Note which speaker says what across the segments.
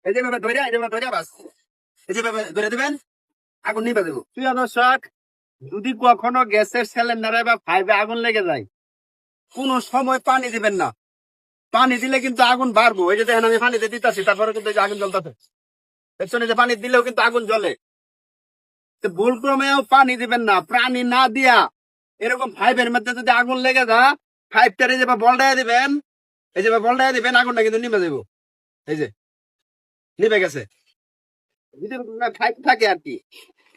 Speaker 1: এই যে ভাবে ধরে বাস এই যে ভাবে ধরে দিবেন, আগুন নিভে দেবো। প্রিয় দর্শক, যদি কখনো গ্যাসের সিলিন্ডারে বা পাইপে আগুন লেগে যায়, কোনো সময় পানি দিবেন না। পানি দিলে কিন্তু আগুন বাড়বো। এই যে দেখেন আমি পানিতে দিতেছি, তারপরে কিন্তু এই যে আগুন জ্বলতেছে। দেখছেন, এই যে পানি দিলেও কিন্তু আগুন জ্বলে। তো ভুল ক্রমেও পানি দিবেন না। পানি না দিয়া এরকম পাইপের মধ্যে যদি আগুন লেগে যা, পাইপটারে যে বলটাই দিবেন, এই যে বলটাই দিবেন, আগুনটা কিন্তু নিভে দেবো। এই যে নিভে গেছে। যদি পাইপ থাকে আর কি।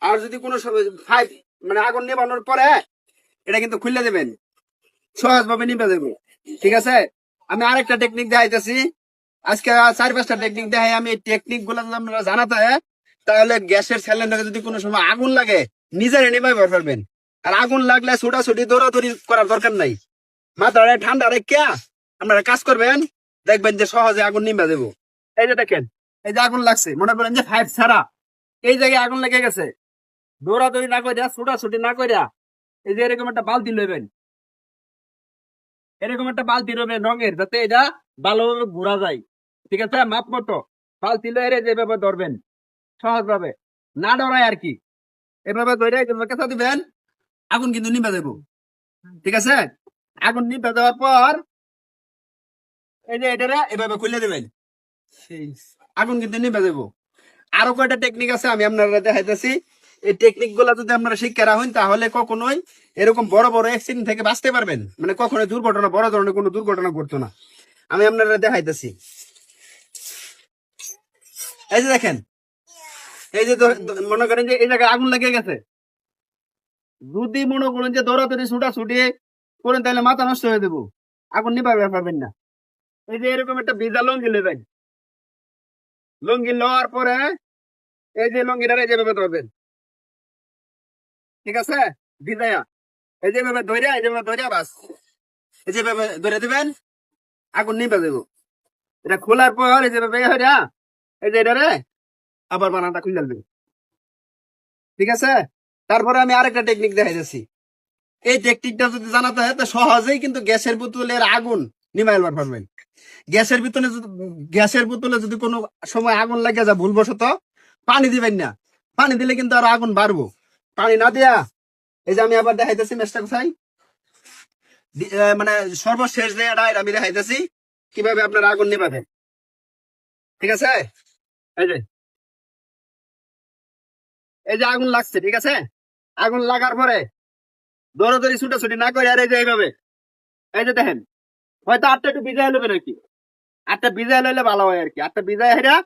Speaker 1: আর যদি কোনো পাইপ মানে আগুন নেবানোর পরে এটা কিন্তু খুলে দেবেন, সহজ ভাবে নিভে দেবো। ঠিক আছে, আমি আরেকটা টেকনিক দেখাইতেছি। আজকে 4-5টা টেকনিক দেখাই আমি। এই টেকনিক গুলো যদি আপনারা জানাতে হয়, তাহলে গ্যাসের সিলিন্ডারে যদি কোনো সময় আগুন লাগে, নিজেরে নিভাইতে পারবেন। আর আগুন লাগলে ছোটাছুটি দৌড়াদৌড়ি করার দরকার নাই। মাথাটা ঠান্ডা রেখে আপনারা কাজ করবেন, দেখবেন যে সহজে আগুন নিভে দেবো। এই যে দেখেন, এই যে আগুন লাগছে, মনে করেন যে পাইপ ছাড়া এই জায়গায় আগুন লেগে গেছে। দৌড়াদৌড়ি না করিয়া, ছোটাছুটি না করিয়া, এই যে এরকম একটা বালতি লইবেন। এরকম একটা বালতি রবেন রঙের, যাতে এটা ভালোভাবে ঘোরা যায়। ঠিক আছে, মাপ মতো বালতি লয়ে যেভাবে ধরবেন, সহজ ভাবে না ডরায় আর কি। এভাবে ধরে কেঁচা দিবেন, আগুন কিন্তু নিভে দেবো। ঠিক আছে, আগুন নিভে দেওয়ার পর এই যে এটা এভাবে খুলে দেবেন, আগুন কিন্তু নিভে দেবো। আরো কয়টা টেকনিক আছে, আমি আপনারা দেখাইতেছি। এই টেকনিক গুলা যদি আপনারা শিক্ষা রাখেন, তাহলে কখনোই এরকম বড় বড় অ্যাক্সিডেন্ট থেকে বাঁচতে পারবেন। মানে কখনোই দুর্ঘটনা, বড় ধরনের কোনো দুর্ঘটনা ঘটতো না। আমি আপনারা দেখাইতেছি। এই যে দেখেন, এই যে মনে করেন যে এই জায়গায় আগুন লেগে গেছে। যদি মনে করেন যে দৌড়াদৌড়ি ছুটাছুটি করেন, তাহলে মাথা নষ্ট হয়ে দেবো, আগুন নিভাবে পারবেন না। এই যে এরকম একটা ভিজা লঙ্গি নেবেন। লঙ্গি লওয়ার পরে এই যে লঙ্গিটা যেভাবে ধরবেন। ঠিক আছে, ভিজাইয়া এই যেভাবে ধরে, এই যেভাবে ধরে বাস এই যেভাবে ধরে দিবেন, আগুন নিভে দেবো। এটা খোলার পর এই যেভাবে এই যে এটা আবার বানানটা খুলে দেবেন। ঠিক আছে, তারপরে আমি আরেকটা টেকনিক দেখাই যাচ্ছি। এই টেকনিকটা যদি জানাতে হয়, তো সহজেই কিন্তু গ্যাসের বোতলের আগুন নিভাইবার পারবেন। গ্যাসের বোতলে যদি কোনো সময় আগুন লাগে যায় ভুলবশত, পানি দিবেন না। পানি দিলে কিন্তু আরো আগুন বাড়বো। পানি না দিয়া এই যে আমি আবার দেখাইতেছি মেসটা কোথায়, মানে সর্বশেষ জায়গাটা আমি দেখাইতেছি কিভাবে আপনারা আগুন নিভাবেন। ঠিক আছে, এই যে এই যে আগুন লাগছে। ঠিক আছে, আগুন লাগার পরে দৌড়াদৌড়ি ছুটাছুটি না করে আর এই যে এইভাবে এই যে দেখেন, হয়তো আটটা একটু ভিজাই নেবেন আর কি। আটটা ভিজাই লইলে ভালো হয় আর কি। আটটা ভিজাই হেরা